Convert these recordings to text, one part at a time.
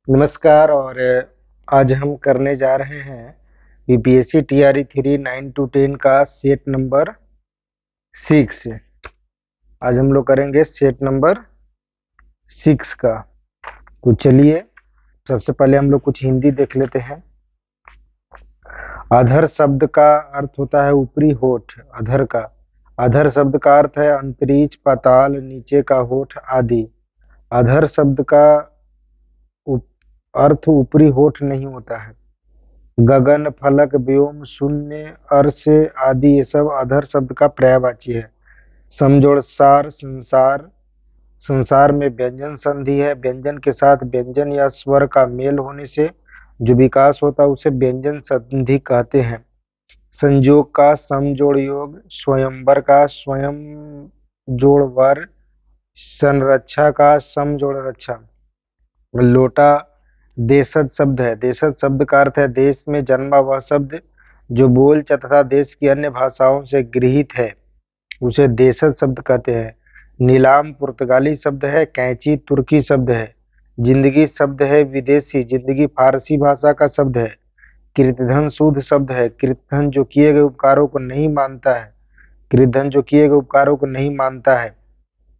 नमस्कार। और आज हम करने जा रहे हैं यूपीएससी टीआरई 3 9 to 10 का सेट नंबर 6। आज हम लोग करेंगे सेट नंबर 6 का। तो चलिए सबसे पहले हम लोग कुछ हिंदी देख लेते हैं। अधर शब्द का अर्थ होता है ऊपरी होठ। अधर शब्द का अर्थ है अंतरिक्ष, पाताल, नीचे का होठ आदि। अधर शब्द का अर्थ ऊपरी होठ नहीं होता है। गगन, फलक, व्योम, शून्य, अर्श आदि ये सब अधर शब्द का पर्यायवाची है। समजोड़ सार, संसार। संसार में व्यंजन संधि है। व्यंजन के साथ व्यंजन या स्वर का मेल होने से जो विकास होता है उसे व्यंजन संधि कहते हैं। संयोग का समजोड़ योग, स्वयंवर का स्वयं जोड़ वर, संरक्षा का समजोड़ रक्षा। लोटा देशज शब्द है। देशज शब्द का अर्थ है देश में जन्मा वह शब्द जो बोल तथा देश की अन्य भाषाओं से गृहीत है, उसे देशज शब्द कहते हैं। नीलाम पुर्तगाली शब्द है। कैंची तुर्की शब्द है। जिंदगी शब्द है विदेशी। जिंदगी फारसी भाषा का शब्द है। कृतधन शुद्ध शब्द है। कृतधन जो किए गए उपकारों को नहीं मानता है। कृतधन जो किए गए उपकारों को नहीं मानता है।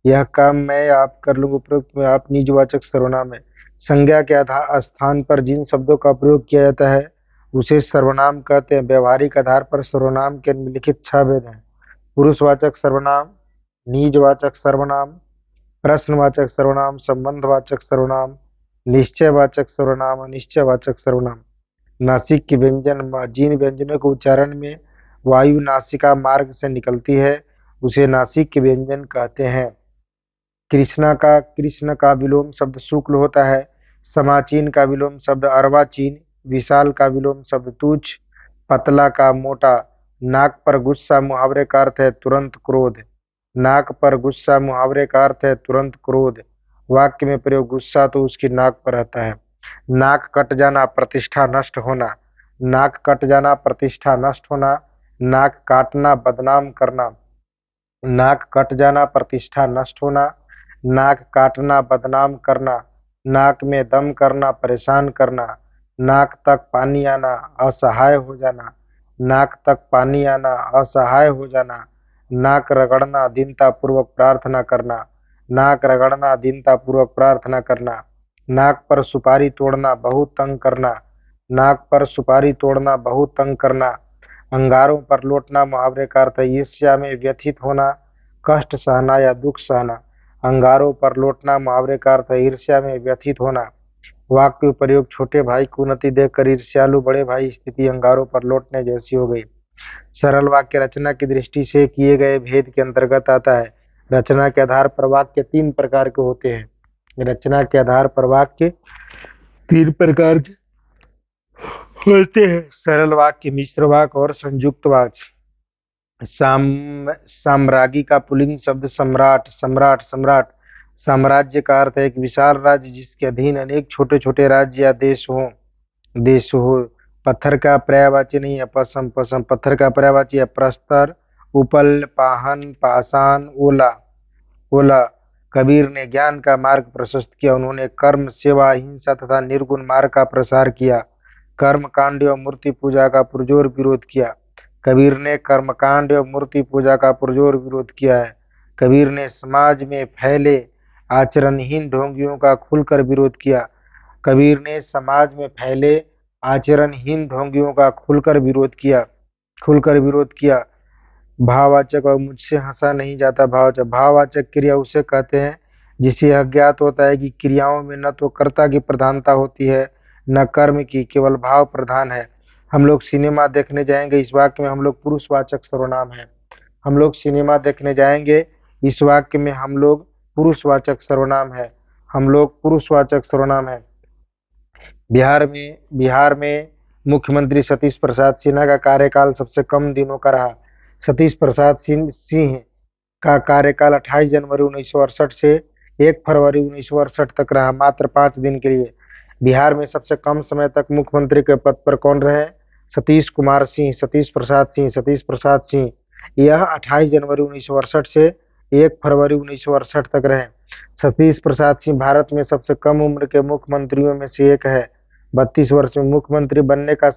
यह काम मैं आप कर लूंगा उपरोक्त में आप निजवाचक सर्वनाम है। संज्ञा के आधार स्थान पर जिन शब्दों का प्रयोग किया जाता है उसे सर्वनाम कहते हैं। व्यवहारिक आधार पर सर्वनाम के निम्नलिखित 6 भेद हैं। पुरुषवाचक सर्वनाम, निजवाचक सर्वनाम, प्रश्नवाचक सर्वनाम, संबंधवाचक सर्वनाम, निश्चयवाचक सर्वनाम, अनिश्चयवाचक सर्वनाम। नासिक के व्यंजन, जिन व्यंजनों के उच्चारण में वायु नासिका मार्ग से निकलती है उसे नासिक के व्यंजन कहते हैं। कृष्ण का विलोम शब्द शुक्ल होता है। समाचीन का विलोम शब्द अर्वाचीन। विशाल का विलोम शब्द तुच्छ। पतला का मोटा। नाक पर गुस्सा मुहावरे का अर्थ है तुरंत क्रोध। नाक पर गुस्सा मुहावरे का अर्थ है तुरंत क्रोध। वाक्य में प्रयोग गुस्सा तो उसकी नाक पर रहता है। नाक कट जाना, प्रतिष्ठा नष्ट होना। नाक कट जाना, प्रतिष्ठा नष्ट होना। नाक काटना, बदनाम करना। नाक कट जाना, प्रतिष्ठा नष्ट होना। नाक काटना, बदनाम करना। नाक में दम करना, परेशान करना। नाक तक पानी आना, असहाय हो जाना। नाक तक पानी आना, असहाय हो जाना। नाक रगड़ना, दीनतापूर्वक प्रार्थना करना। नाक रगड़ना, दीनतापूर्वक प्रार्थना करना। नाक पर सुपारी तोड़ना, बहुत तंग करना। नाक पर सुपारी तोड़ना, बहुत तंग करना। अंगारों पर लौटना मुहावरे का अर्थ है ईर्ष्या में व्यथित होना, कष्ट सहना या दुख सहना। अंगारों पर लौटना मुहावरे का अर्थ है ईर्ष्या में व्यथित होना। वाक्य प्रयोग छोटे भाई की उन्नति देखकर ईर्ष्यालु बड़े भाई स्थिति अंगारों पर लौटने जैसी हो गई। सरल वाक्य रचना की दृष्टि से किए गए भेद के अंतर्गत आता है। रचना के आधार पर वाक्य 3 प्रकार के होते हैं। रचना के आधार पर वाक्य 3 प्रकार के होते हैं। सरल वाक्य, मिश्र वाक्य और संयुक्त वाक्य। साम्राज्ञी का पुल्लिंग शब्द सम्राट। साम्राज्य का अर्थ है एक विशाल राज्य जिसके अधीन अनेक छोटे छोटे राज्य या देश हो। पत्थर का पर्यायवाची नहीं है पसम। पत्थर का पर्यायवाची है प्रस्तर, उपल, पाहन, पाषाण, ओला। कबीर ने ज्ञान का मार्ग प्रशस्त किया। उन्होंने कर्म, सेवा, अहिंसा तथा निर्गुण मार्ग का प्रसार किया। कर्म कांड एवं मूर्ति पूजा का पुरजोर विरोध किया। कबीर ने कर्मकांड एवं मूर्ति पूजा का पुरजोर विरोध किया है। कबीर ने समाज में फैले आचरणहीन ढोंगियों का खुलकर विरोध किया। कबीर ने समाज में फैले आचरणहीन ढोंगियों का खुलकर विरोध किया। भाववाचक और मुझसे हंसा नहीं जाता। भाववाचक क्रिया उसे कहते हैं जिसे यह ज्ञात होता है कि क्रियाओं में न तो कर्ता की प्रधानता होती है न कर्म की, केवल भाव प्रधान है। हम लोग सिनेमा देखने जाएंगे, इस वाक्य में हम लोग पुरुषवाचक सर्वनाम है। हम लोग सिनेमा देखने जाएंगे, इस वाक्य में हम लोग पुरुषवाचक सर्वनाम है। हम लोग पुरुषवाचक सर्वनाम है। बिहार में मुख्यमंत्री सतीश प्रसाद सिन्हा का कार्यकाल सबसे कम दिनों का रहा। सतीश प्रसाद सिंह का कार्यकाल 28 जनवरी 1968 से 1 फरवरी 1968 तक रहा, मात्र 5 दिन के लिए। बिहार में सबसे कम समय तक मुख्यमंत्री के पद पर कौन रहे? सतीश प्रसाद सिंह। यह 28 जनवरी 1968 से 1 फरवरी 1968 तक रहे। सतीश प्रसाद सिंह भारत में सबसे कम उम्र के मुख्यमंत्रियों में से एक है। 32 वर्ष में मुख्यमंत्री बनने के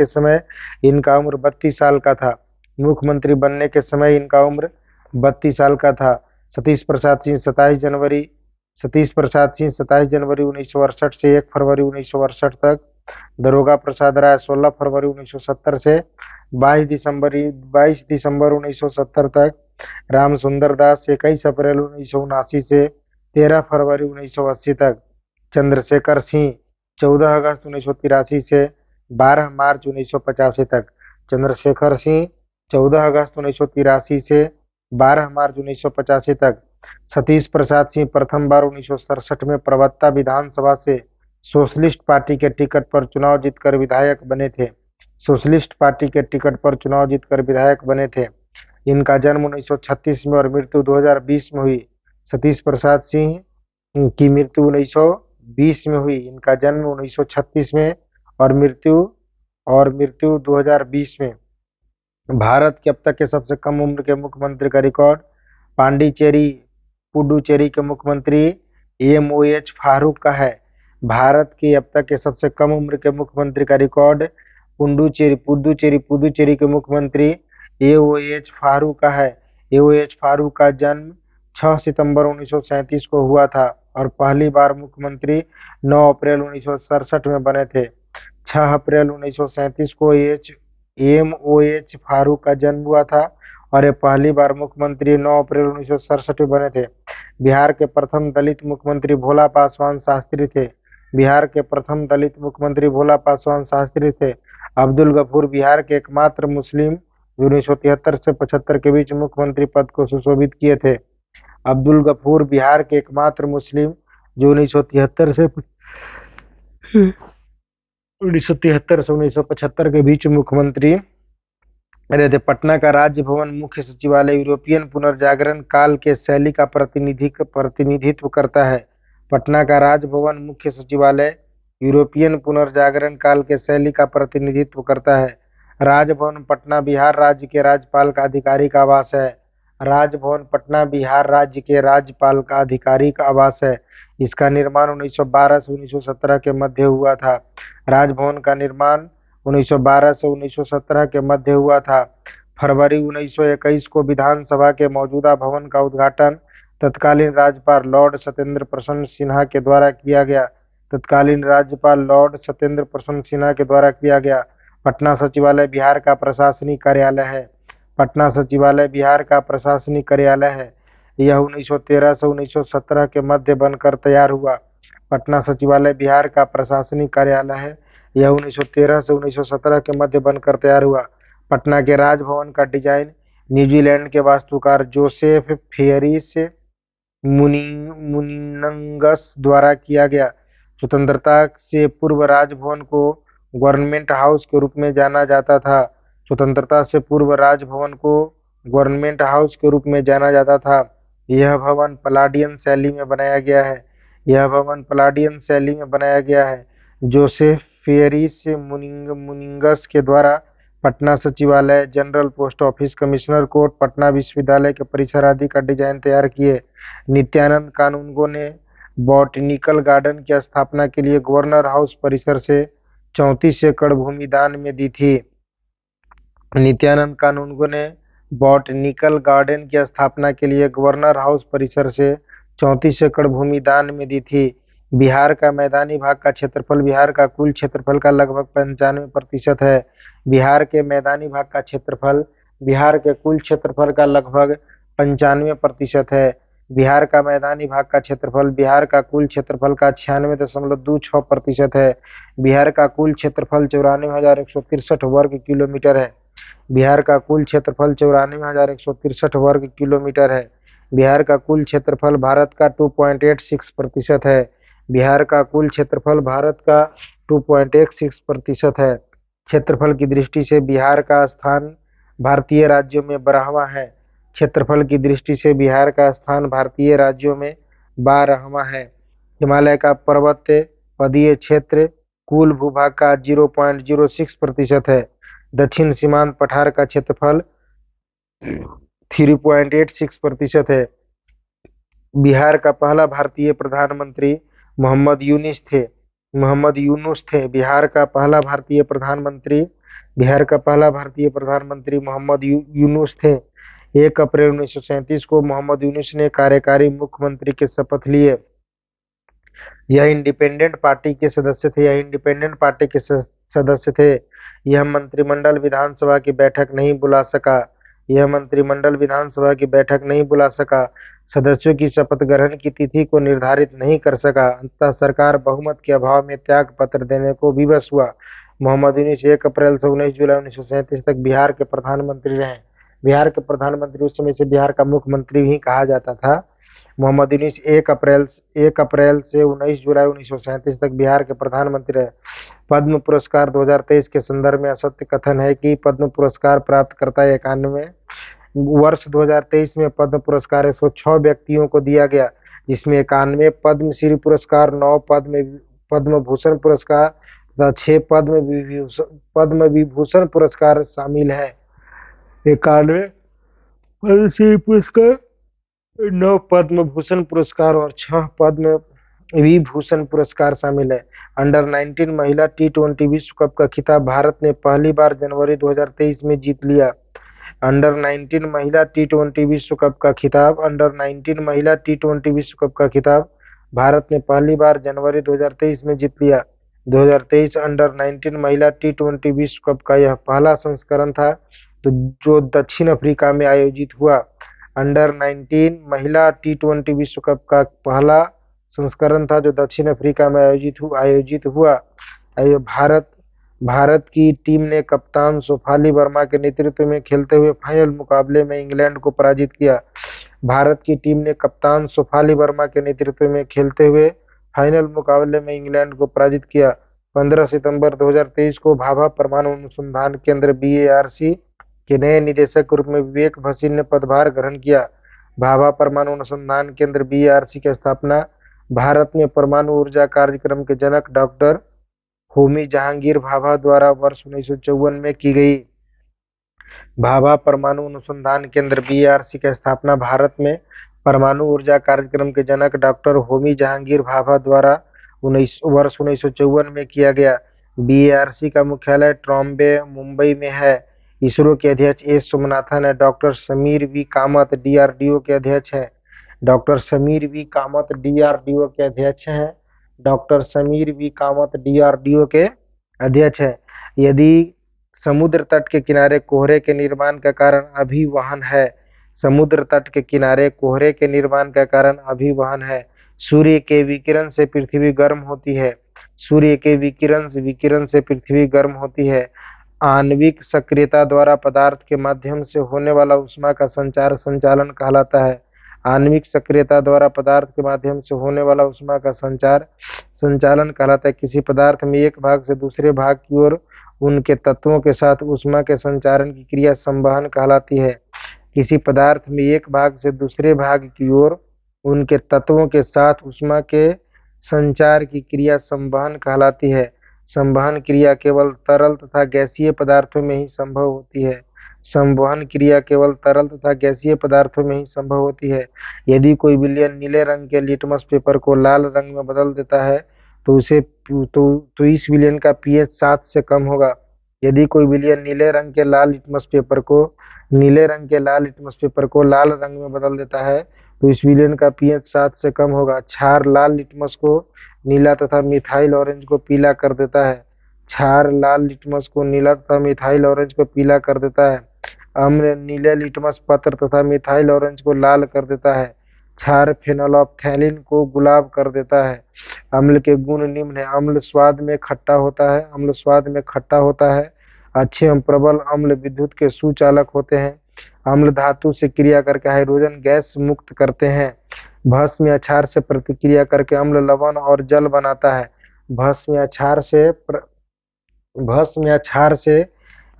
समय इनका उम्र 32 साल का था। मुख्यमंत्री बनने के समय इनका उम्र 32 साल का था। सतीश प्रसाद सिंह 27 जनवरी 1968 से 1 फरवरी 1968 तक, दरोगा प्रसाद राय 16 फरवरी 1970 से 22 दिसंबर 1970 तक, राम सुंदर दास 21 अप्रैल 1979 से 13 फरवरी 1980 तक, चंद्रशेखर सिंह 14 अगस्त 1983 से 12 मार्च 1985 तक, चंद्रशेखर सिंह 14 अगस्त 1983 से 12 मार्च 1985 तक। सतीश प्रसाद सिंह प्रथम बार 1967 में प्रवक्ता विधानसभा से सोशलिस्ट पार्टी के टिकट पर चुनाव जीतकर विधायक बने थे। सोशलिस्ट पार्टी के टिकट पर चुनाव जीतकर विधायक बने थे। इनका जन्म 1936 में और मृत्यु 2020 में हुई। सतीश प्रसाद सिंह की मृत्यु 1920 में हुई। इनका जन्म 1936 में और मृत्यु 2020 में। भारत के अब तक के सबसे कम उम्र के मुख्यमंत्री का रिकॉर्ड पुडुचेरी के मुख्यमंत्री एमओएच फारूक का है। भारत के अब तक के सबसे कम उम्र के मुख्यमंत्री का रिकॉर्ड पुडुचेरी के मुख्यमंत्री एओएच फारूक का है। एओएच फारूक का जन्म 6 सितंबर 1937 को हुआ था और पहली बार मुख्यमंत्री 9 अप्रैल 1967 में बने थे। 6 अप्रैल 1937 को एमओएच फारूक का जन्म हुआ था और ये पहली बार मुख्यमंत्री 9 अप्रैल 1967 में बने थे। बिहार के प्रथम दलित मुख्यमंत्री भोला पासवान शास्त्री थे। बिहार के प्रथम दलित मुख्यमंत्री भोला पासवान शास्त्री थे। अब्दुल गफूर बिहार के एकमात्र मुस्लिम जो 1973 से 75 के बीच मुख्यमंत्री पद को सुशोभित किए थे। अब्दुल गफूर बिहार के एकमात्र मुस्लिम जो 1973 से 1975 के बीच मुख्यमंत्री रहे थे। पटना का राजभवन मुख्य सचिवालय यूरोपियन पुनर्जागरण काल के शैली का प्रतिनिधित्व करता है। पटना का राजभवन मुख्य सचिवालय यूरोपियन पुनर्जागरण काल के शैली का प्रतिनिधित्व करता है। राजभवन पटना बिहार राज्य के राज्यपाल का आधिकारिक आवास है। राजभवन पटना बिहार राज्य के राज्यपाल का आधिकारिक आवास है। इसका निर्माण 1912 से 1917 के मध्य हुआ था। राजभवन का निर्माण 1912 से 1917 के मध्य हुआ था। फरवरी 1921 को विधानसभा के मौजूदा भवन का उद्घाटन तत्कालीन राज्यपाल लॉर्ड सत्येंद्र प्रसन्न सिन्हा के द्वारा किया गया। पटना सचिवालय बिहार का प्रशासनिक कार्यालय है। पटना सचिवालय बिहार का प्रशासनिक कार्यालय है। यह 1913 से 1917 के मध्य बनकर तैयार हुआ। पटना सचिवालय बिहार का प्रशासनिक कार्यालय है। यह 1913 से 1917 के मध्य बनकर तैयार हुआ। पटना के राजभवन का डिजाइन न्यूजीलैंड के वास्तुकार जोसेफ फेयरिस मुनिंगस द्वारा किया गया। स्वतंत्रता से पूर्व राजभवन को गवर्नमेंट हाउस के रूप में जाना जाता था। स्वतंत्रता से पूर्व राजभवन को गवर्नमेंट हाउस के रूप में जाना जाता था। यह भवन पलाडियन शैली में बनाया गया है। जोसेफ फेयरिस मुनिंगस के द्वारा पटना सचिवालय, general post office, commissioner court, Patna विश्वविद्यालय के परिसर आदि का डिजाइन तैयार किए। नित्यानंद कानूनगो ने बॉटनिकल गार्डन की स्थापना के लिए गवर्नर हाउस परिसर से 34 एकड़ भूमि दान में दी थी। नित्यानंद कानूनगो ने बॉटनिकल गार्डन की स्थापना के लिए गवर्नर हाउस परिसर से 34 एकड़ भूमि दान में दी थी। बिहार का मैदानी भाग का क्षेत्रफल बिहार का कुल क्षेत्रफल का लगभग 95% है। बिहार के मैदानी भाग का क्षेत्रफल बिहार के कुल क्षेत्रफल का लगभग 95% है। बिहार का मैदानी भाग का क्षेत्रफल बिहार का कुल क्षेत्रफल का 96.26% है। बिहार का कुल क्षेत्रफल 94,163 वर्ग किलोमीटर है। बिहार का कुल क्षेत्रफल 94,163 वर्ग किलोमीटर है। बिहार का कुल क्षेत्रफल भारत का 2.86% है। बिहार का कुल क्षेत्रफल भारत का 2.16% है। क्षेत्रफल की दृष्टि से बिहार का स्थान भारतीय राज्यों में 12वां है। क्षेत्रफल की दृष्टि से बिहार का स्थान भारतीय राज्यों में 12वां है। हिमालय का पर्वत पदीय क्षेत्र कुल भूभाग का 0.06% है। दक्षिण सीमांत पठार का क्षेत्रफल 3.86% है। बिहार का पहला भारतीय प्रधानमंत्री मोहम्मद यूनुस थे। बिहार का पहला भारतीय प्रधानमंत्री मोहम्मद यूनुस थे। 1 अप्रैल 1937 को मोहम्मद यूनुस ने कार्यकारी मुख्यमंत्री के शपथ लिए। यह इंडिपेंडेंट पार्टी के सदस्य थे। यह मंत्रिमंडल विधानसभा की बैठक नहीं बुला सका। सदस्यों की शपथ ग्रहण की तिथि को निर्धारित नहीं कर सका। अंततः सरकार बहुमत के अभाव में त्याग पत्र देने को विवश हुआ। मोहम्मद यूनुस 1 अप्रैल से 19 जुलाई 1937 तक बिहार के प्रधानमंत्री रहे। बिहार के प्रधानमंत्री उस समय से बिहार का मुख्यमंत्री भी कहा जाता था। मोहम्मद यूनुस 1 अप्रैल से 19 जुलाई 1937 तक बिहार के प्रधानमंत्री रहे। पद्म पुरस्कार 2023 के संदर्भ में असत्य कथन है कि पद्म पुरस्कार प्राप्तकर्ता 91। वर्ष 2023 में पद्म पुरस्कार 106 व्यक्तियों को दिया गया, जिसमें 91 पद्मश्री पुरस्कार, 9 पद्म भूषण पुरस्कार तथा 6 पद्म विभूषण पुरस्कार शामिल है। 91 पद्मश्री पुरस्कार, 9 पद्म भूषण पुरस्कार और 6 पद्म विभूषण पुरस्कार शामिल है। अंडर-19 महिला टी20 विश्व कप का खिताब भारत ने पहली बार जनवरी 2023 में जीत लिया। अंडर-19 महिला टी20 विश्व कप का खिताब भारत ने पहली बार जनवरी 2023 में जीत लिया। 2023 अंडर-19 महिला टी20 विश्व कप का यह पहला संस्करण था जो दक्षिण अफ्रीका में आयोजित हुआ। अंडर-19 महिला टी20 विश्व कप का पहला संस्करण था जो दक्षिण अफ्रीका में आयोजित हुआ। भारत की टीम ने कप्तान शेफाली वर्मा के नेतृत्व में खेलते हुए फाइनल मुकाबले में इंग्लैंड को पराजित किया। भारत की टीम ने कप्तान शेफाली वर्मा के नेतृत्व में खेलते हुए फाइनल मुकाबले में इंग्लैंड को पराजित किया। 15 सितंबर 2023 को भाभा परमाणु अनुसंधान केंद्र BARC के नए निदेशक के रूप में विवेक भसीन ने पदभार ग्रहण किया। भाभा परमाणु अनुसंधान केंद्र BARC की स्थापना भारत में परमाणु ऊर्जा कार्यक्रम के जनक डॉक्टर होमी जहांगीर भाभा द्वारा वर्ष 1954 में की गई। भाभा परमाणु अनुसंधान केंद्र BARC की स्थापना भारत में परमाणु ऊर्जा कार्यक्रम के जनक डॉक्टर होमी जहांगीर भाभा द्वारा वर्ष 1954 में किया गया। BARC का मुख्यालय ट्रॉम्बे, मुंबई में है। इसरो के अध्यक्ष एस सोमनाथन है। Doctor Sameer V Kamat DRDO के अध्यक्ष हैं। Doctor Sameer V Kamat DRDO के अध्यक्ष हैं। Doctor Sameer V Kamat DRDO के अध्यक्ष हैं। यदि समुद्र तट के किनारे कोहरे के निर्माण का कारण अभिवहन है। समुद्र तट के किनारे कोहरे के निर्माण का कारण अभिवहन है। सूर्य के विकिरण से पृथ्वी गर्म होती है। सूर्य के विकिरण से पृथ्वी गर्म होती है। आणविक सक्रियता द्वारा पदार्थ के माध्यम से होने वाला ऊष्मा का संचालन कहलाता है। आणविक सक्रियता द्वारा पदार्थ के माध्यम से होने वाला ऊष्मा का संचालन कहलाता है। किसी पदार्थ में एक भाग से दूसरे भाग की ओर उनके तत्वों के साथ ऊष्मा के संचारण की क्रिया संवहन कहलाती है। किसी पदार्थ में एक भाग से दूसरे भाग की ओर उनके तत्वों के साथ ऊष्मा के संचार की क्रिया संवहन कहलाती है। संवहन क्रिया केवल तरल तथा गैसीय पदार्थों में ही संभव होती है। संवहन क्रिया केवल तरल तथा गैसीय पदार्थों में ही संभव होती है। यदि कोई विलयन नीले रंग के लिटमस पेपर को लाल रंग में बदल देता है तो इस विलयन का pH 7 से कम होगा। यदि कोई विलयन नीले रंग के लाल लिटमस पेपर को लाल रंग में बदल देता है तो इस विलयन का pH 7 से कम होगा। क्षार लाल लिटमस को नीला तथा मिथाइल ऑरेंज को पीला कर देता है। क्षार लाल लिटमस को नीला तथा मिथाइल ऑरेंज को पीला कर देता है। अम्ल नीले लिटमस पत्र तथा मिथाइल ऑरेंज को लाल कर देता है। क्षार फेनोल्फथैलीन को गुलाब कर देता है। अम्ल के गुण निम्न है। अम्ल स्वाद में खट्टा होता है। अच्छे एवं प्रबल अम्ल विद्युत के सुचालक होते हैं। अम्ल धातु से क्रिया करके हाइड्रोजन गैस मुक्त करते हैं। भस्म या क्षार से प्रतिक्रिया करके अम्ल लवण और जल बनाता है। भस्म या क्षार से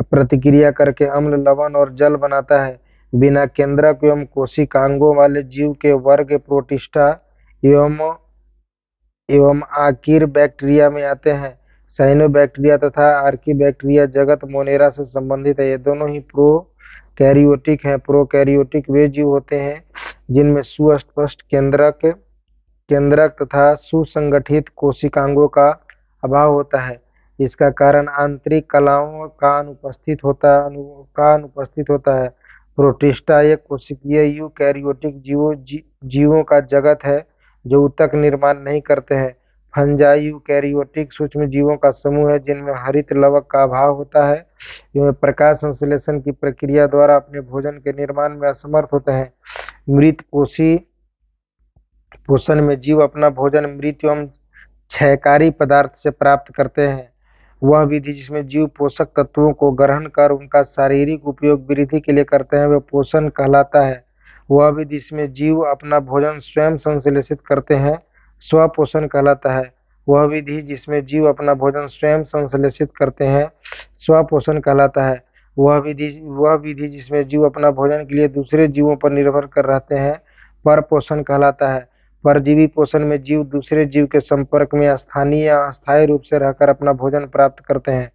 प्रतिक्रिया करके अम्ल लवण और जल बनाता है। बिना केंद्रक एवं कोशिकांगों वाले जीव के वर्ग प्रोटिस्टा एवं आर्किया बैक्टीरिया में आते हैं। साइनोबैक्टीरिया तथा आर्किया बैक्टीरिया जगत मोनेरा से संबंधित है। ये दोनों ही कैरियोटिक हैं। प्रोकैरियोटिक वे जीव होते हैं जिनमें सुस्पष्ट केंद्रक तथा सुसंगठित कोशिकांगों का अभाव होता है। इसका कारण आंतरिक कलाओं का अनुपस्थित होता है। प्रोटिस्टा एक कोशिकीय यूकैरियोटिक जीवों का जगत है जो ऊतक निर्माण नहीं करते हैं। फंजाई यूकैरियोटिक सूक्ष्म जीवों का समूह है जिनमें हरित लवक का अभाव होता है, जो प्रकाश संश्लेषण की प्रक्रिया द्वारा अपने भोजन के निर्माण में असमर्थ होते हैं। मृत कोशी पोषण में जीव अपना भोजन मृत एवं क्षयकारी पदार्थ से प्राप्त करते हैं। वह विधि जिसमें जीव पोषक तत्वों को ग्रहण कर उनका शारीरिक उपयोग वृद्धि के लिए करते हैं वह पोषण कहलाता है। वह विधि जिसमें जीव अपना भोजन स्वयं संश्लेषित करते हैं स्वपोषण कहलाता है। वह विधि जिसमें जीव अपना भोजन स्वयं संश्लेषित करते हैं स्वपोषण कहलाता है। वह विधि जिसमें जीव अपना भोजन के लिए दूसरे जीवों पर निर्भर कर रहते हैं परपोषण कहलाता है। परजीवी पोषण में जीव दूसरे जीव के संपर्क में स्थानीय या अस्थायी रूप से रहकर अपना भोजन प्राप्त करते हैं।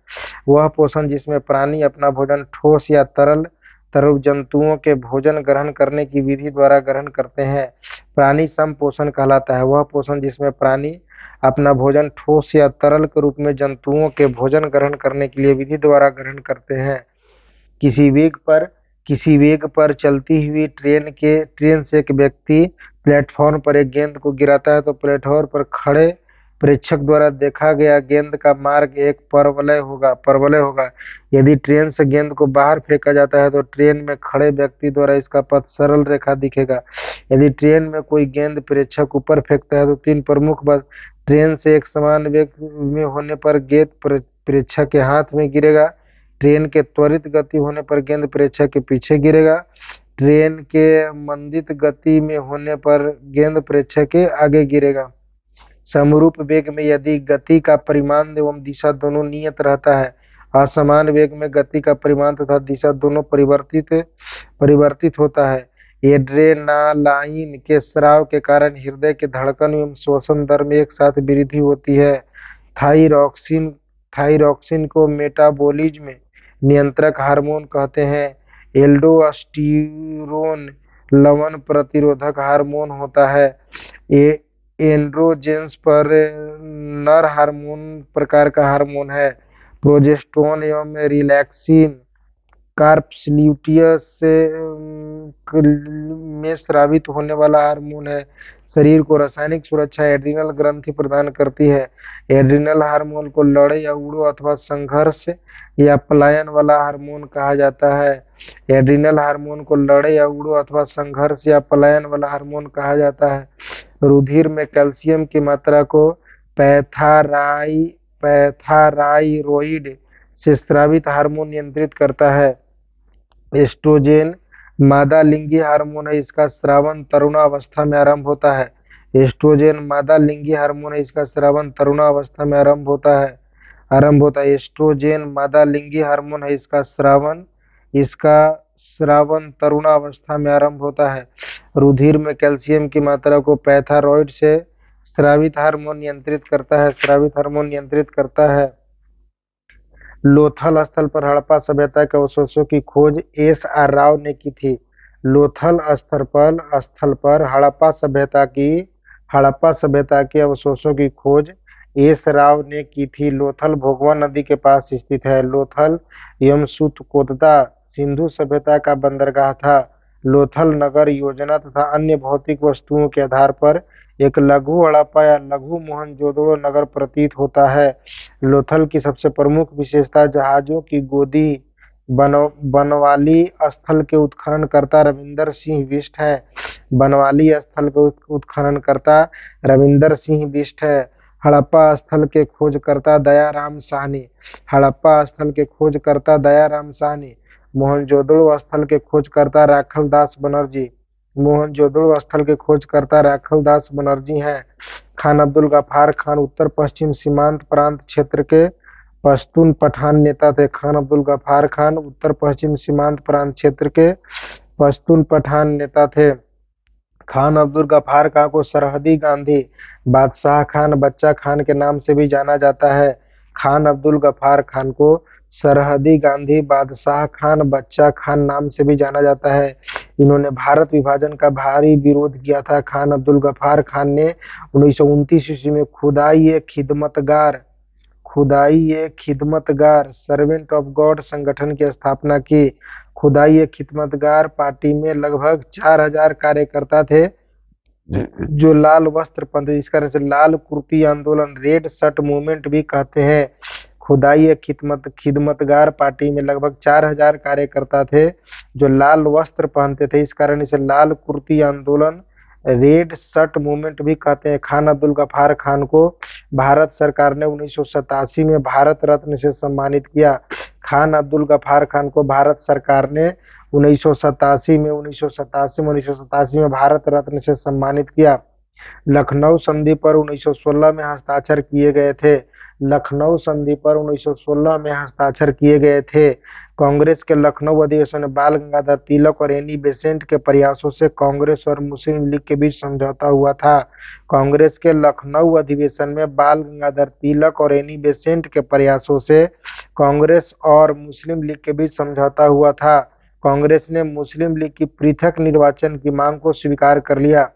वह पोषण जिसमें प्राणी अपना भोजन ठोस या तरल तरल जंतुओं के भोजन ग्रहण करने की विधि द्वारा ग्रहण करते हैं प्राणी संपोषण कहलाता है। वह पोषण जिसमें प्राणी अपना भोजन ठोस या तरल के रूप में जंतुओं के भोजन ग्रहण करने के लिए विधि द्वारा ग्रहण करते हैं। किसी वेग पर किसी वेग पर चलती हुई ट्रेन से एक व्यक्ति प्लेटफॉर्म पर एक गेंद को गिराता है तो प्लेटफॉर्म पर खड़े प्रेक्षक द्वारा देखा गया गेंद का मार्ग एक परवलय होगा। यदि ट्रेन से गेंद को बाहर फेंका जाता है तो ट्रेन में खड़े व्यक्ति द्वारा इसका पथ सरल रेखा दिखेगा। यदि ट्रेन में कोई गेंद प्रेक्षक ऊपर फेंकता है तो तीन प्रमुख बात: ट्रेन से एक समान वेग में होने पर गेंद प्रेक्षक के हाथ में गिरेगा, ट्रेन के त्वरित गति होने पर गेंद प्रेक्षक के पीछे गिरेगा, ट्रेन के मंदित गति में होने पर गेंद प्रेक्षक के आगे गिरेगा। समरूप वेग में यदि गति का परिमाण एवं दिशा दोनों नियत रहता है, असमान वेग में गति का परिमाण तथा दिशा दोनों परिवर्तित होता है। एड्रेनालाइन के स्राव के कारण हृदय के धड़कन एवं श्वसन दर में एक साथ वृद्धि होती है। थायरॉक्सिन को मेटाबॉलिज्म नियंत्रक हार्मोन कहते हैं। एल्डोस्टेरोन लवण प्रतिरोधक हार्मोन होता है। एंड्रोजेंस पर नर हार्मोन प्रकार का हार्मोन है। प्रोजेस्टेरोन एवं रिलैक्सिन कार्प्स ल्यूटियस में स्रावित होने वाला हार्मोन है। शरीर को रासायनिक सुरक्षा एड्रिनल ग्रंथि प्रदान करती है। एड्रिनल हार्मोन को लड़े या उड़ो अथवा संघर्ष या पलायन वाला हार्मोन कहा जाता है। एड्रिनल हार्मोन को लड़े या उड़ो अथवा संघर्ष या पलायन वाला हार्मोन कहा जाता है। रुधिर में कैल्शियम की मात्रा को पैथाराइरोइड से स्रावित हार्मोन नियंत्रित करता है। एस्ट्रोजेन मादा लिंगी हार्मोन है, इसका स्रावन तरुणावस्था में आरंभ होता है। एस्ट्रोजेन मादा लिंगी हार्मोन है, इसका स्रावन तरुणावस्था में आरंभ होता है। एस्ट्रोजेन मादा लिंगी हार्मोन है, इसका स्रावन तरुणावस्था में आरंभ होता है। रुधिर में कैल्शियम की मात्रा को पैथाराइड से स्रावित हार्मोन नियंत्रित करता है। लोथल स्थल पर हड़प्पा सभ्यता के अवशेषों की खोज एस.आर. राव ने की थी। लोथल स्थल पर हड़प्पा सभ्यता के अवशेषों की खोज एस. राव ने की थी। लोथल भोगवा नदी के पास स्थित है। लोथल एवं सुतकोतदा सिंधु सभ्यता का बंदरगाह था। लोथल नगर योजना तथा अन्य भौतिक वस्तुओं के आधार पर एक लघु हड़प्पा या लघु मोहनजोदड़ो नगर प्रतीत होता है। लोथल की सबसे प्रमुख विशेषता जहाजों की गोदी बनवाली स्थल के उत्खननकर्ता रविंदर सिंह बिष्ट है। बनवाली स्थल के उत्खननकर्ता रविंदर सिंह बिष्ट है। हड़प्पा स्थल के खोजकर्ता दयाराम साहनी। मोहनजोदड़ो स्थल के खोजकर्ता राखल दास बनर्जी हैं। खान अब्दुल गफ्फार खान उत्तर पश्चिम सीमांत प्रांत क्षेत्र के पश्तून पठान नेता थे। खान अब्दुल गफ्फार खान उत्तर पश्चिम सीमांत प्रांत क्षेत्र के पश्तून पठान नेता थे। खान अब्दुल गफ्फार खान को सरहदी गांधी, बादशाह खान, बच्चा खान के नाम से भी जाना जाता है। खान अब्दुल गफ्फार खान को सरहदी गांधी बादशाह खान बच्चा खान नाम से भी जाना जाता है। इन्होंने भारत विभाजन का भारी विरोध किया था। खान अब्दुल गफ्फार खान ने 1929 ईस्वी में खुदाई-ए-खिदमतगार सर्वेंट ऑफ गॉड संगठन की स्थापना की। खुदाई-ए-खिदमतगार पार्टी में लगभग 4000 कार्यकर्ता थे जो लाल वस्त्र पंथ, इस कारण से लाल कुर्ती आंदोलन, रेड शर्ट मूवमेंट भी कहते हैं। खिदमतगार पार्टी में लगभग 4000 कार्यकर्ता थे जो लाल वस्त्र पहनते थे, इस कारण इसे लाल कुर्ती आंदोलन, रेड शर्ट मूवमेंट भी कहते हैं। खान अब्दुल गफ्फार खान को भारत सरकार ने 1987 में भारत रत्न से सम्मानित किया। खान अब्दुल गफ्फार खान को भारत सरकार ने 1987 में भारत रत्न से सम्मानित किया। लखनऊ संधि पर 1916 में हस्ताक्षर किए गए थे। लखनऊ संधि पर 1916 में हस्ताक्षर किए गए थे। कांग्रेस के लखनऊ अधिवेशन में बाल गंगाधर तिलक और एनी बेसेंट के प्रयासों से कांग्रेस और मुस्लिम लीग के बीच समझौता हुआ था। कांग्रेस के लखनऊ अधिवेशन में बाल गंगाधर तिलक और एनी बेसेंट के प्रयासों से कांग्रेस और मुस्लिम लीग के बीच समझौता हुआ था। कांग्रेस ने मुस्लिम लीग की पृथक निर्वाचन की मांग को स्वीकार कर लिया।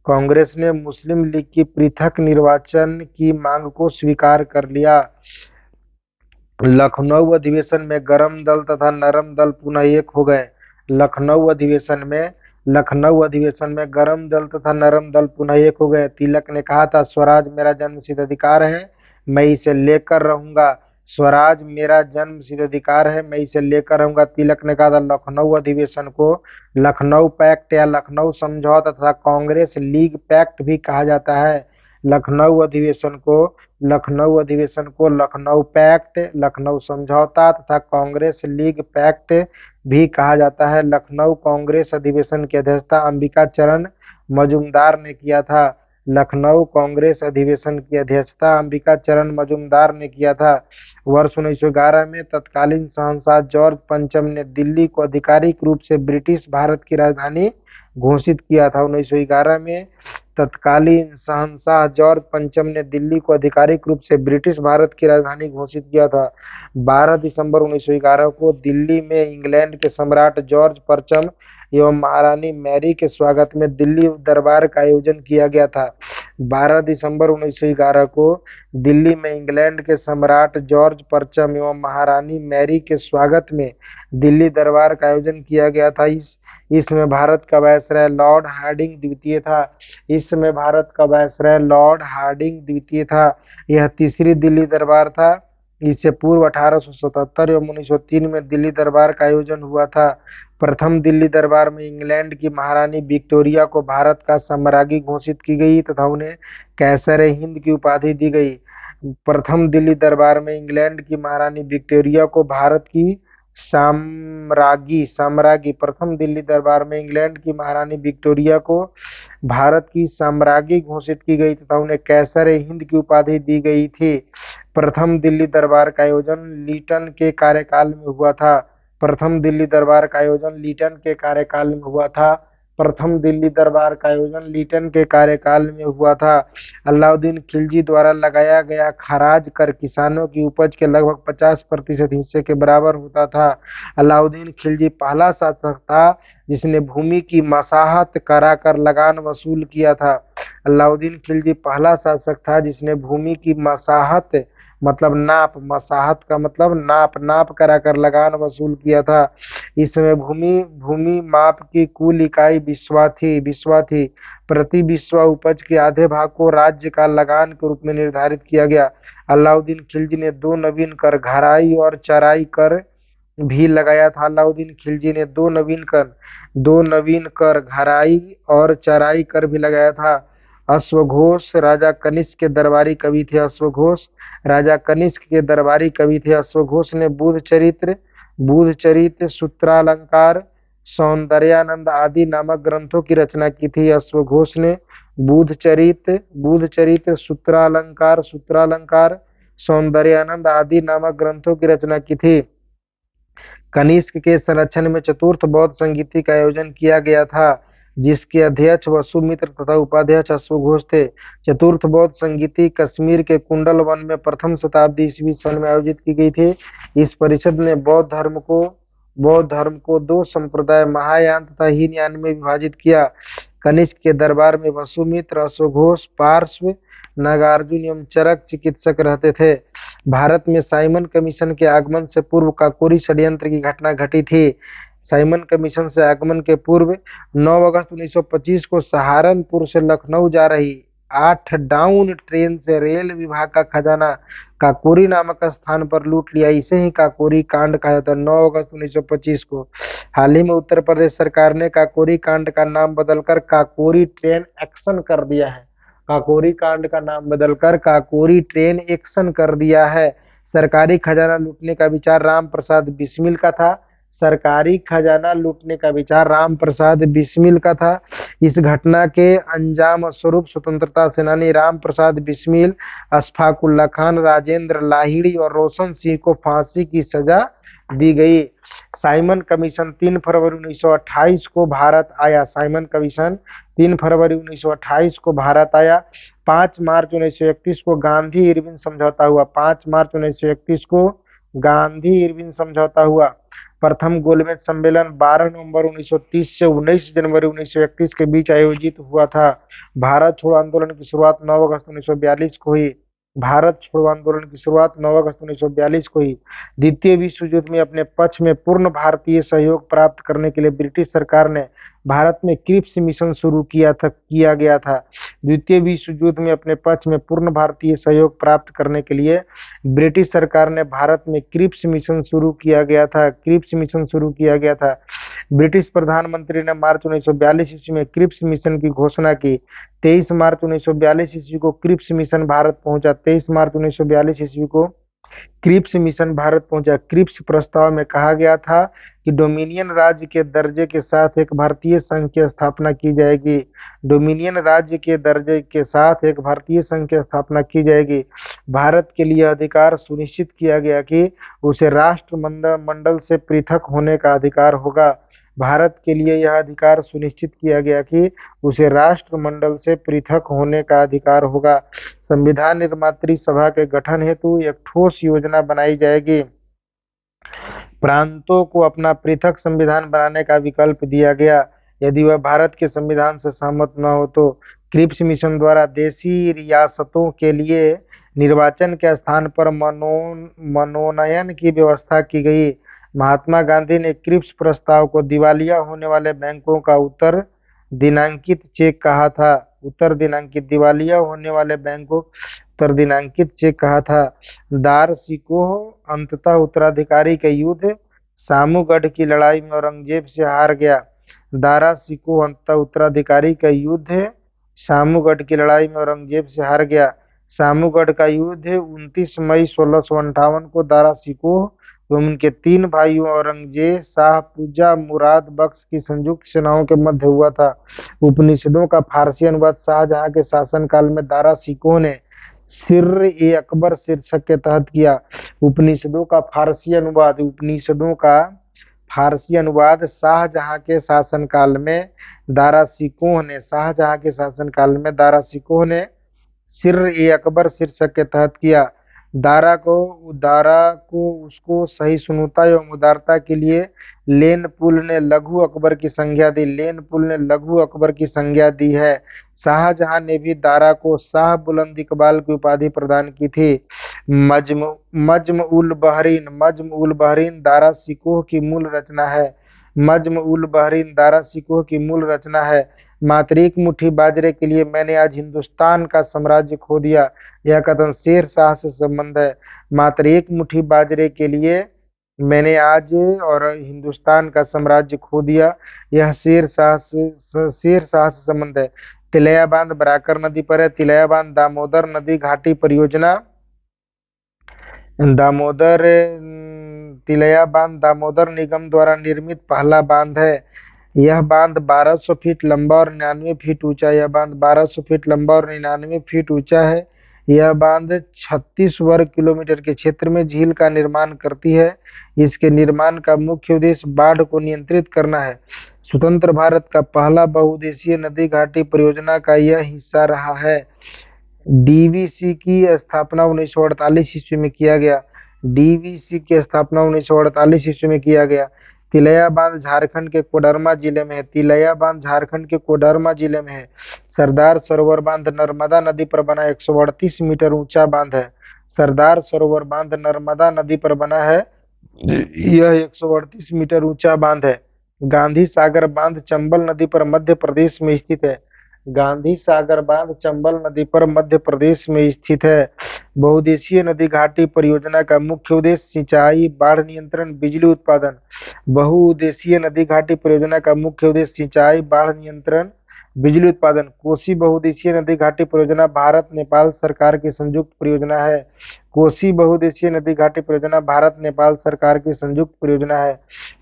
कांग्रेस ने मुस्लिम लीग की पृथक निर्वाचन की मांग को स्वीकार कर लिया। लखनऊ अधिवेशन में गरम दल तथा नरम दल पुनः एक हो गए। लखनऊ अधिवेशन में गरम दल तथा नरम दल पुनः एक हो गए। तिलक ने कहा था, स्वराज मेरा जन्मसिद्ध अधिकार है, मैं इसे लेकर रहूंगा। स्वराज मेरा जन्मसिद्ध अधिकार है, मैं इसे लेकर रहूंगा, तिलक ने कहा था। लखनऊ अधिवेशन को लखनऊ पैक्ट या लखनऊ समझौता तथा कांग्रेस लीग पैक्ट भी कहा जाता है। लखनऊ अधिवेशन को लखनऊ पैक्ट, लखनऊ समझौता तथा कांग्रेस लीग पैक्ट भी कहा जाता है। लखनऊ कांग्रेस अधिवेशन की अध्यक्षता अंबिका चरण मजूमदार ने किया था। लखनऊ कांग्रेस अधिवेशन की अध्यक्षता अंबिका चरण मजूमदार ने किया था। वर्ष 1911 में तत्कालीन शहंशाह जॉर्ज पंचम ने दिल्ली को आधिकारिक रूप से ब्रिटिश भारत की राजधानी घोषित किया था। 1911 में तत्कालीन शहंशाह जॉर्ज पंचम ने दिल्ली को आधिकारिक रूप से ब्रिटिश भारत की राजधानी घोषित किया था। 12 दिसंबर 1911 को दिल्ली में इंग्लैंड के सम्राट जॉर्ज पंचम एवं महारानी मैरी के स्वागत में दिल्ली दरबार का आयोजन किया गया था। 12 दिसंबर 1911 को दिल्ली में इंग्लैंड के सम्राट जॉर्ज पंचम एवं महारानी मैरी के स्वागत में दिल्ली दरबार का आयोजन किया गया था। इसमें भारत का वायसराय लॉर्ड हार्डिंग द्वितीय था। यह तीसरी दिल्ली दरबार था। इससे पूर्व 1877 एवं 1903 में दिल्ली दरबार का आयोजन हुआ था। प्रथम दिल्ली दरबार में इंग्लैंड की महारानी विक्टोरिया को भारत का साम्राज्ञी घोषित की गई तथा उन्हें कैसर हिंद की उपाधि दी गई। प्रथम दिल्ली दरबार में इंग्लैंड की महारानी विक्टोरिया को भारत की साम्राज्ञी प्रथम दिल्ली दरबार में इंग्लैंड की महारानी विक्टोरिया को भारत की साम्राज्ञी घोषित की गई तथा उन्हें कैसर हिंद की उपाधि दी गई थी। प्रथम दिल्ली दरबार का आयोजन लीटन के कार्यकाल में हुआ था। प्रथम दिल्ली दरबार का आयोजन लीटन के कार्यकाल में हुआ था। प्रथम दिल्ली दरबार का आयोजन लीटन के कार्यकाल में हुआ था। अलाउद्दीन खिलजी द्वारा लगाया गया खराज कर किसानों की उपज के लगभग 50% हिस्से के बराबर होता था। अलाउद्दीन खिलजी पहला शासक था जिसने भूमि की मसाहत कराकर लगान वसूल किया था। अलाउद्दीन खिलजी पहला शासक था जिसने भूमि की मसाहत मतलब नाप, मसाहत का मतलब नाप कराकर लगान वसूल किया था। इसमें भूमि माप की कुल इकाई बिस्वा थी। प्रति बिस्वा उपज के आधे भाग को राज्य का लगान के रूप में निर्धारित किया गया। अलाउद्दीन खिलजी ने 2 नवीन कर, घराई और चराई कर भी लगाया था। अलाउद्दीन खिलजी ने 2 नवीन कर, घराई और चराई कर भी लगाया था। अश्वघोष राजा कनिष्क के दरबारी कवि थे। अश्वघोष ने बुधचरित्र, सूत्रालंकार, सौंदर्यानंद आदि नामक ग्रंथों की रचना की थी। अश्वघोष ने बुधचरित्र, सूत्रालंकार, सौंदर्यानंद आदि नामक ग्रंथों की रचना की थी। कनिष्क के संरक्षण में चतुर्थ बौद्ध संगीति का आयोजन किया गया था। जिसके अध्यक्ष वसुमित्र तथा उपाध्यक्ष अश्वघोष थे। चतुर्थ बौद्ध संगीति कश्मीर के कुंडल वन में प्रथम शताब्दी ईस्वी सन में आयोजित की गई थी। इस परिषद ने बौद्ध धर्म को दो संप्रदाय महायान तथा हीनयान में विभाजित किया। कनिष्क के दरबार में वसुमित्र, अश्वघोष, पार्श्व, नागार्जुन एवं चरक चिकित्सक रहते थे। भारत में साइमन कमीशन के आगमन से पूर्व काकोरी षड्यंत्र की घटना घटी थी। साइमन कमीशन से आगमन के पूर्व 9 अगस्त 1925 को सहारनपुर से लखनऊ जा रही 8 डाउन ट्रेन से रेल विभाग का खजाना काकोरी नामक स्थान पर लूट लिया। इसे ही काकोरी कांड कहा जाता है। 9 अगस्त 1925 को हाल ही में उत्तर प्रदेश सरकार ने काकोरी कांड का नाम बदलकर काकोरी ट्रेन एक्शन कर दिया है। काकोरी कांड का नाम बदलकर काकोरी ट्रेन एक्शन कर दिया है। सरकारी खजाना लूटने का विचार राम प्रसाद बिस्मिल का था। सरकारी खजाना लूटने का विचार राम प्रसाद बिस्मिल का था। इस घटना के अंजाम स्वरूप स्वतंत्रता सेनानी राम प्रसाद बिस्मिल, अशफाकुल्ला खान, राजेंद्र लाहिड़ी और रोशन सिंह को फांसी की सजा दी गई। साइमन कमीशन 3 फरवरी 1928 को भारत आया। साइमन कमीशन 3 फरवरी 1928 को भारत आया। 5 मार्च 1931 को गांधी इरविन समझौता हुआ। 5 मार्च 1931 को गांधी इरविन समझौता हुआ। प्रथम गोलमेज सम्मेलन 12 नवंबर 1930 से 19 जनवरी 1931 के बीच आयोजित हुआ था। भारत छोड़ो आंदोलन की शुरुआत 9 अगस्त 1942 को हुई। भारत छोड़ो आंदोलन की शुरुआत 9 अगस्त 1942 को हुई। द्वितीय विश्व युद्ध में अपने पक्ष में पूर्ण भारतीय सहयोग प्राप्त करने के लिए ब्रिटिश सरकार ने भारत में क्रिप्स मिशन शुरू किया गया था। द्वितीय विश्व युद्ध में अपने पक्ष में पूर्ण भारतीय सहयोग प्राप्त करने के लिए ब्रिटिश सरकार ने भारत में क्रिप्स मिशन शुरू किया गया था। क्रिप्स मिशन शुरू किया गया था। ब्रिटिश प्रधानमंत्री ने मार्च 1942 ईस्वी में क्रिप्स मिशन की घोषणा की। 23 मार्च 1942 ईस्वी को क्रिप्स मिशन भारत पहुंचा। 23 मार्च 1942 ईस्वी को क्रिप्स मिशन भारत पहुंचा। क्रिप्स प्रस्ताव में कहा गया था कि डोमिनियन राज्य के दर्जे के साथ एक भारतीय संघ की स्थापना की जाएगी। डोमिनियन राज्य के दर्जे के साथ एक भारतीय संघ की स्थापना की जाएगी। भारत के लिए अधिकार सुनिश्चित किया गया कि उसे राष्ट्रमंडल से पृथक होने का अधिकार होगा। भारत के लिए यह अधिकार सुनिश्चित किया गया कि उसे राष्ट्रमंडल से पृथक होने का अधिकार होगा। संविधान निर्मात्री सभा के गठन हेतु एक ठोस योजना बनाई जाएगी। प्रांतों को अपना पृथक संविधान बनाने का विकल्प दिया गया। यदि वह भारत के संविधान से सहमत न हो तो क्रिप्स मिशन द्वारा देशी रियासतों के लिए निर्वाचन के स्थान पर मनोनयन की व्यवस्था की गई। महात्मा गांधी ने क्रिप्स प्रस्ताव को दिवालिया होने वाले बैंकों का उत्तर दिनांकित चेक कहा था। दिवालिया होने वाले बैंकों उत्तर दिनांकित चेक कहा था। दार सिकोह अंततः उत्तराधिकारी के युद्ध सामूगढ़ की लड़ाई में औरंगजेब से हार गया। दारा सिकोह अंततः उत्तराधिकारी का युद्ध सामूगढ़ की लड़ाई में औरंगजेब से हार गया। सामूगढ़ का युद्ध 29 मई 1658 को दारा सिकोह एवं उनके 3 भाइयों औरंगजेब, शाहपुजा, मुराद बख्श की संयुक्त सेनाओं के मध्य हुआ था। उपनिषदों का फारसी अनुवाद शाहजहां के शासनकाल में दारा सिकोह ने सिर-ए-अकबर शीर्षक के तहत किया। उपनिषदों का फारसी अनुवाद शाहजहां के शासनकाल में दारा सिकोह ने सिर-ए-अकबर शीर्षक के तहत किया। दारा को उसको सहिष्णुता एवं उदारता के लिए लेन पुल ने लघु अकबर की संज्ञा दी है। शाहजहां ने भी दारा को शाह बुलंद इकबाल की उपाधि प्रदान की थी। मज्म-उल-बहरीन दारा सिकोह की मूल रचना है। मात्र एक मुट्ठी बाजरे के लिए मैंने आज हिंदुस्तान का साम्राज्य खो दिया। यह कथन शेर शाह से संबंध है। मात्र एक मुट्ठी बाजरे के लिए मैंने आज और हिंदुस्तान का साम्राज्य खो दिया। यह शेर शाह से संबंध है। तिलैया बांध बराकर नदी पर है। तिलैया बांध दामोदर नदी घाटी परियोजना तिलैया बांध दामोदर निगम द्वारा निर्मित पहला बांध है। यह बांध 1200 फीट लंबा और 99 फीट ऊंचा। यह बांध 1200 फीट लंबा और 99 फीट ऊंचा है। यह बांध 36 वर्ग किलोमीटर के क्षेत्र में झील का निर्माण करती है। इसके निर्माण का मुख्य उद्देश्य बाढ़ को नियंत्रित करना है। स्वतंत्र भारत का पहला बहुउद्देशीय नदी घाटी परियोजना का यह हिस्सा रहा है। डीवीसी की स्थापना 1948 ईस्वी में किया गया। डीवीसी की स्थापना 1948 ईस्वी में किया गया। तिलैया बांध झारखंड के कोडरमा जिले में है। तिलैया बांध झारखंड के कोडरमा जिले में है। सरदार सरोवर बांध नर्मदा नदी पर बना 138 मीटर ऊंचा बांध है। सरदार सरोवर बांध नर्मदा नदी पर बना है। यह 138 मीटर ऊंचा बांध है। गांधी सागर बांध चंबल नदी पर मध्य प्रदेश में स्थित है। गांधी सागर बांध चंबल नदी पर मध्य प्रदेश में स्थित है। बहुउद्देशीय नदी घाटी परियोजना का मुख्य उद्देश्य सिंचाई, बाढ़ नियंत्रण, बिजली उत्पादन। बहुउद्देशीय नदी घाटी परियोजना का मुख्य उद्देश्य सिंचाई, बाढ़ नियंत्रण, बिजली उत्पादन। कोसी बहुउद्देशीय नदी घाटी परियोजना भारत नेपाल सरकार की संयुक्त परियोजना है। कोसी बहुउद्देशीय नदी घाटी परियोजना भारत नेपाल सरकार की संयुक्त परियोजना है।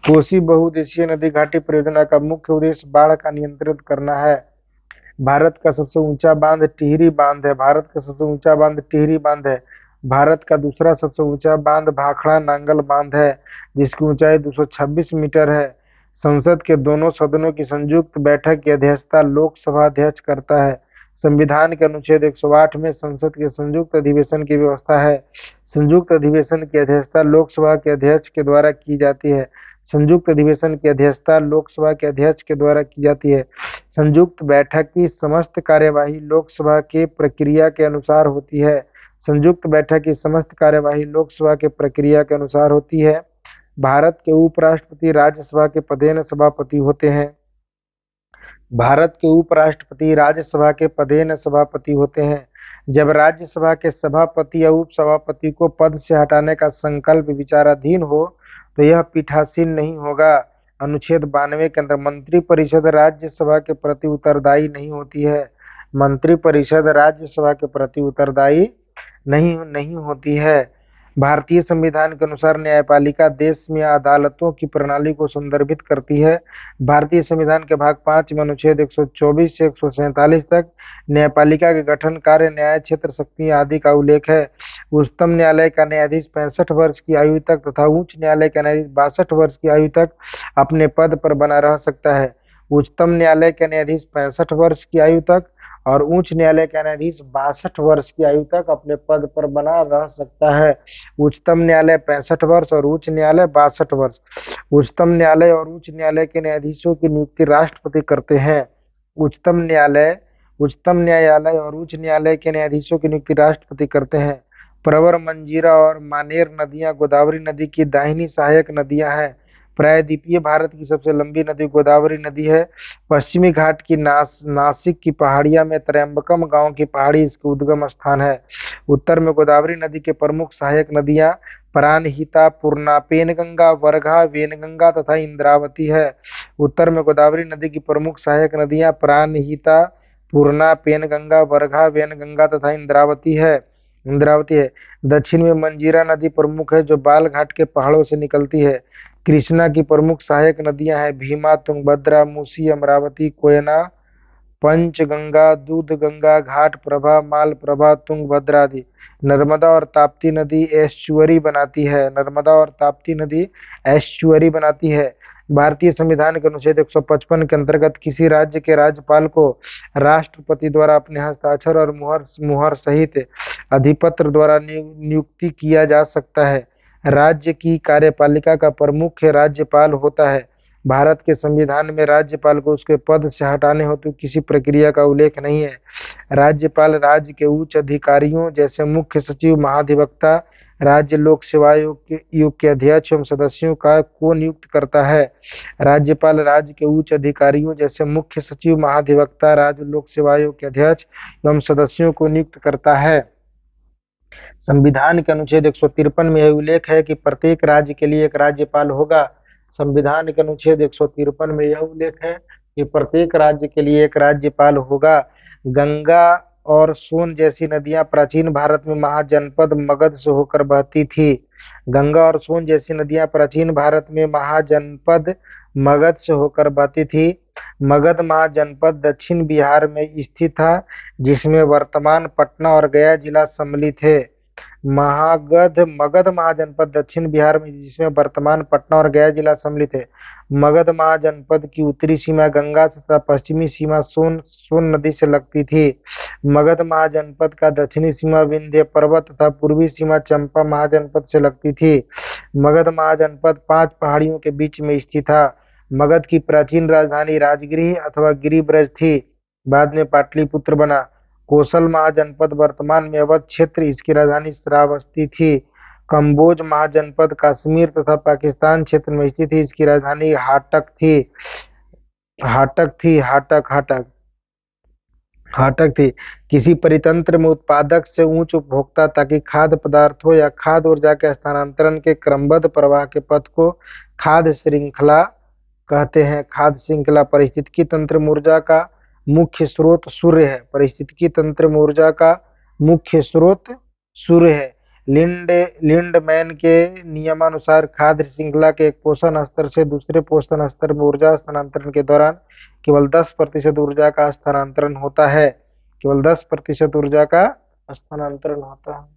कोसी बहुउद्देशीय नदी घाटी परियोजना का मुख्य उद्देश्य बाढ़ का नियंत्रित करना है। भारत का सबसे ऊंचा बांध टिहरी बांध है। भारत का सबसे ऊंचा बांध टिहरी बांध है। भारत का दूसरा सबसे ऊंचा बांध भाखड़ा नांगल बांध है, जिसकी ऊंचाई 226 मीटर है। संसद के दोनों सदनों की संयुक्त बैठक की अध्यक्षता लोकसभा अध्यक्ष करता है। संविधान के अनुच्छेद 108 में संसद के संयुक्त अधिवेशन की व्यवस्था है। संयुक्त अधिवेशन की अध्यक्षता लोकसभा के अध्यक्ष के द्वारा की जाती है। संयुक्त अधिवेशन की अध्यक्षता लोकसभा के अध्यक्ष के द्वारा की जाती है। संयुक्त बैठक की समस्त कार्यवाही लोकसभा के प्रक्रिया के अनुसार होती है। संयुक्त बैठक की समस्त कार्यवाही लोकसभा के प्रक्रिया के अनुसार होती है। भारत के उपराष्ट्रपति राज्यसभा के पदेन सभापति होते हैं। भारत के उपराष्ट्रपति राज्यसभा के पदेन सभापति होते हैं। जब राज्यसभा के सभापति या उपसभापति को पद से हटाने का संकल्प विचाराधीन हो तो यह पीठासीन नहीं होगा। अनुच्छेद 92 के अंदर मंत्रिपरिषद राज्यसभा के प्रति उत्तरदायी नहीं होती है। मंत्रिपरिषद राज्यसभा के प्रति उत्तरदायी नहीं होती है। भारतीय संविधान के अनुसार न्यायपालिका देश में अदालतों की प्रणाली को संदर्भित करती है। भारतीय संविधान के भाग 5 में अनुच्छेद 124 से 147 तक न्यायपालिका के गठन, कार्य, न्याय क्षेत्र, शक्तियां आदि का उल्लेख है। उच्चतम न्यायालय का न्यायाधीश 65 वर्ष की आयु तक तथा उच्च न्यायालय का न्यायाधीश 62 वर्ष की आयु तक अपने पद पर बना रह सकता है। उच्चतम न्यायालय का न्यायाधीश 65 वर्ष की आयु तक और उच्च न्यायालय का न्यायाधीश 62 वर्ष की आयु तक अपने पद पर बना रह सकता है। उच्चतम न्यायालय 65 वर्ष और उच्च न्यायालय 62 वर्ष। उच्चतम न्यायालय और उच्च न्यायालय के न्यायाधीशों की नियुक्ति राष्ट्रपति करते हैं। उच्चतम न्यायालय और उच्च न्यायालय के न्यायाधीशों की नियुक्ति राष्ट्रपति करते हैं। प्रवर, मंजीरा और मानेर नदियां गोदावरी नदी की दाहिनी सहायक नदियां हैं। प्रायद्वीपीय भारत की सबसे लंबी नदी गोदावरी नदी है। पश्चिमी घाट की नासिक की पहाड़ियां में त्रयंबकम गांव की पहाड़ी इसके उद्गम स्थान है। उत्तर में गोदावरी नदी के प्रमुख सहायक नदियां प्राणहिता, पूर्णा, पेनगंगा, वरघा, वेनगंगा तथा इंद्रावती है। उत्तर में गोदावरी नदी की प्रमुख सहायक नदियां प्राणहिता, पूर्णा, पेनगंगा, वरघा, वेनगंगा तथा इंद्रावती है। दक्षिण में मंजीरा नदी प्रमुख है, जो बालघाट के पहाड़ों से निकलती है। कृष्णा की प्रमुख सहायक नदियां हैं भीमा, तुंगभद्रा, मूसी, अमरावती, कोयना, पंचगंगा, दूधगंगा, घाट प्रभा, माल प्रभा, तुंगभद्रा आदि। नर्मदा और ताप्ती नदी एस्चुअरी बनाती है। भारतीय संविधान के अनुच्छेद 155 के अंतर्गत किसी राज्य के राज्यपाल को राष्ट्रपति द्वारा अपने हस्ताक्षर और मुहर सहित अधिपत्र द्वारा नियुक्ति किया जा सकता है। राज्य की कार्यपालिका का प्रमुख राज्यपाल होता है। भारत के संविधान में राज्यपाल को उसके पद से हटाने हेतु किसी प्रक्रिया का उल्लेख नहीं है। राज्यपाल राज्य के उच्च अधिकारियों जैसे मुख्य सचिव, महाधिवक्ता, राज्य लोक सेवा आयोग के अध्यक्ष एवं सदस्यों को नियुक्त करता है। राज्यपाल राज्य के उच्च अधिकारियों जैसे मुख्य सचिव, महाधिवक्ता, राज्य लोक सेवा आयोग के अध्यक्ष एवं सदस्यों को नियुक्त करता है। संविधान के अनुच्छेद 153 में यह उल्लेख है कि प्रत्येक राज्य के लिए एक राज्यपाल होगा। संविधान के अनुच्छेद 153 में यह उल्लेख है कि प्रत्येक राज्य के लिए एक राज्यपाल होगा। गंगा और सोन जैसी नदियां प्राचीन भारत में महाजनपद मगध से होकर बहती थी। गंगा और सोन जैसी नदियां प्राचीन भारत में महाजनपद मगध से होकर बहती थी। मगध महाजनपद दक्षिण बिहार में स्थित था, जिसमें वर्तमान पटना और गया जिला सम्मिलित है। मगध महाजनपद दक्षिण बिहार में, जिसमें वर्तमान पटना और गया जिला सम्मिलित है। मगध महाजनपद की उत्तरी सीमा गंगा तथा पश्चिमी सीमा सोन नदी से लगती थी। मगध महाजनपद का दक्षिणी सीमा विंध्य पर्वत तथा पूर्वी सीमा चंपा महाजनपद से लगती थी। मगध महाजनपद 5 पहाड़ियों के बीच में स्थित था। मगध की प्राचीन राजधानी राजगृह अथवा गिरिब्रज थी, बाद में पाटलिपुत्र बना। कोसल महाजनपद वर्तमान में अवध क्षेत्र, इसकी राजधानी श्रावस्ती थी। कंबोज महाजनपद कश्मीर तथा पाकिस्तान क्षेत्र में स्थित थी, इसकी राजधानी हाटक थी। हाटक थी हाटक हाटक हाटक थी। किसी परितंत्र में उत्पादक से उच्च उपभोक्ता ताकि खाद्य पदार्थों या खाद्य ऊर्जा के स्थानांतरण के क्रमबद्ध प्रवाह के पथ को खाद्य श्रृंखला कहते हैं। खाद्य श्रृंखला पारिस्थितिकी तंत्र में ऊर्जा का मुख्य स्रोत सूर्य है। पारिस्थितिकी तंत्र में ऊर्जा का मुख्य स्रोत सूर्य है। लिंडमैन के नियमानुसार खाद्य श्रृंखला के एक पोषण स्तर से दूसरे पोषण स्तर में ऊर्जा स्थानांतरण के दौरान केवल 10% ऊर्जा का स्थानांतरण होता है। केवल 10% ऊर्जा का स्थानांतरण होता है।